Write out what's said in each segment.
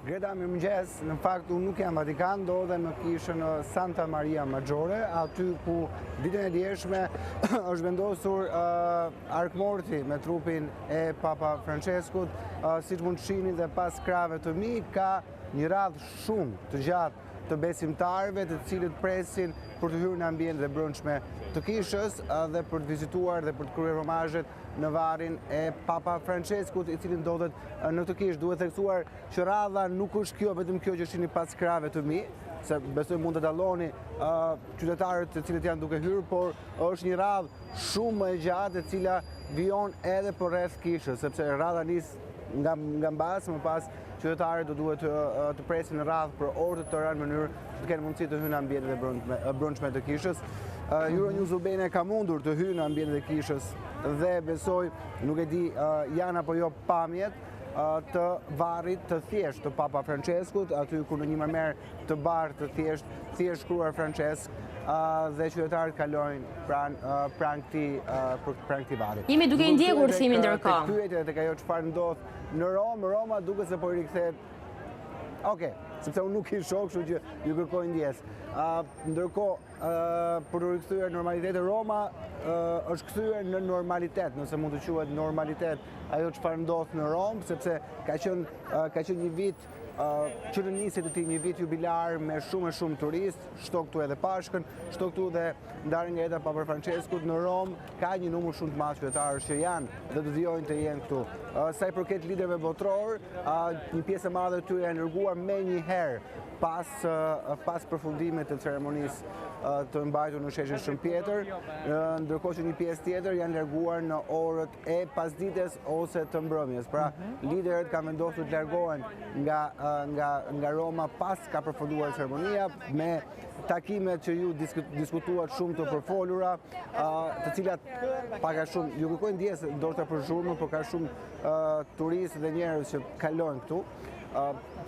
Greta, mirëmëngjes. Në fakt, unë nuk jam Vatikan, ndodhem në kishën Santa Maria Maggiore, aty ku ditën e djeshme është vendosur arkmorti me trupin e Papa Franceskut, siç mund të shihni dhe pas krave të mi, ka një radhë shumë të gjatë të besimtarëve të cilët presin për të hyrë në ambientet e brendshme të kishës dhe për të vizituar dhe për të kryer omazhet në varrin e Papa Franceskut, i cili ndodhet në të kishë. Duhet theksuar që radha nuk është kjo, vetëm kjo që shihni pas krave të mi, se besoj mund të dalloni qytetarët të cilët janë duke hyrë, por është një radhë shumë më e gjatë e cila vijon edhe përreth kishës, sepse radha nis nga mbas, më pas qytetarët do duhet të presin në radhë për orë të tëra në mënyrë të kenë mundësi të hyjnë në ambientet e brendshme të kishës. Euronews Ubene ka mundur të hyjë në ambientet e kishës dhe besoj, nuk e di janë apo jo pamjet të varrit të thjesht të Papa Franceskut, aty ku në një mëmer të bardhë të thjesht shkruar Francesk, dhe qytetarët kalojnë pranë këtij varri. Jemi duke i ndjekur thimin ndërkohë. Pyetja tek ajo çfarë ndodh në Romë, Roma duket se po i rikthehet. Okej, sepse unë nuk i shoh, kështu që ju kërkoj ndjes. Ndërkohë, për të rikthyer normalitetin, Roma është kthyer në normalitet, nëse mund të quhet normalitet ajo çfarë ndodh në Romë, sepse ka qenë një vit që në nisit të tij një vit jubilar me shumë turistë, shto këtu edhe Pashkën, shto këtu dhe ndarjen nga jeta Papa Franceskut në Romë, ka një numër shumë të madh qytetarësh që janë dhe do vijojnë të jenë këtu. Sa i përket liderëve botror, një pjesë e madhe të tyre janë larguar menjëherë pas përfundimit të ceremonisë të mbajtur në sheshin Shën Pjetër, ndërkohë që një pjesë tjetër janë larguar në orët e pasdites ose të mbrëmjes. Pra, liderët kanë vendosur të largohen nga Roma pas ka përfunduar ceremonia, me takimet që ju diskutuat shumë të përfolura, të cilat pak a shumë ju kërkojnë ndjes ndoshta për zhurmën, por ka shumë turistë dhe njerëz që kalojnë këtu.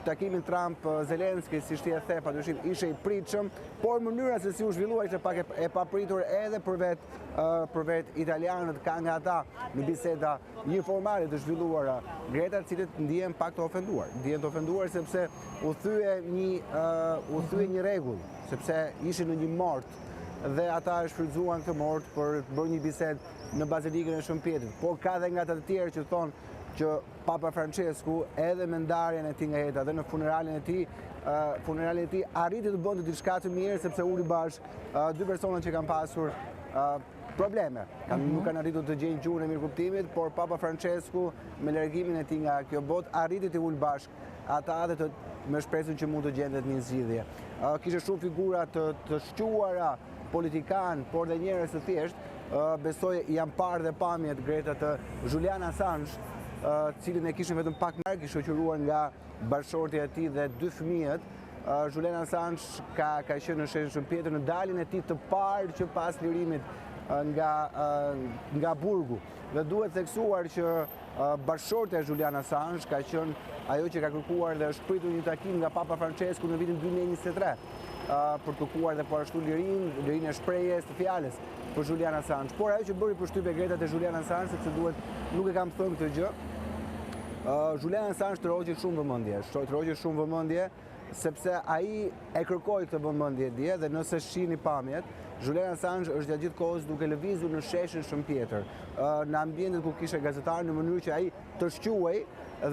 Takimin Trump-Zelenski, si shti e the, padyshim ishte i pritshëm, por mënyra se si u zhvillua ishte pak e papritur edhe për vet italianët, ka nga ata në biseda informale të zhvilluara Greta, të cilët ndihen pak të ofenduar, sepse u thye një rregull, sepse ishin në një mort dhe ata e shfrytzuan këtë mort për të bërë një bisedë në bazilikën e Shën Pjetrit. Por ka dhe nga të tjerë që thonë që Papa Francesku edhe me ndarjen e tij nga jeta dhe në funeralin e tij arriti të bënte diçka të mirë, sepse uli bashkë dy persona që kanë pasur probleme. Nuk kanë arritur të gjejnë gjuhën e mirëkuptimit, por Papa Francesku me largimin e tij nga kjo botë arriti të ulë bashkë ata dhe me shpresën që mund të gjendet një zgjidhje. Kishte shumë figura të shquara politikan, por dhe njerëz të thjesht. Besoj janë parë dhe pamjet Greta të Julian Assange, cilin e kishin vetëm pak marrë, i shoqëruar nga bashkëshorti e tij dhe dy fëmijët. Julian Assange ka qenë në sheshin Shën Pjetër në daljen e tij të parë që pas lirimit nga burgu. Dhe duhet theksuar që bashkëshortja e Julian Assange ka qenë ajo që ka kërkuar dhe është pritur një takim nga Papa Francesku në vitin 2023 për të kërkuar dhe po ashtu lirinë e shprehjes të fjalës për Julian Assange. Por ajo që bëri përshtypje Greta te Julian Assange, sepse nuk e kam thënë këtë gjë, Julian Assange troqi shumë vëmendje, sepse ai e kërkoi këtë vëmendje dje dhe nëse shihni pamjet, Julian Assange është gjatë gjithë kohës duke lëvizur në sheshin Shën Pjetër, në ambientet ku kishte gazetarë, në mënyrë që ai të shquej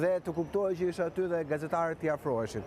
dhe të kuptojë që ishte aty dhe gazetarët t'i afroheshin.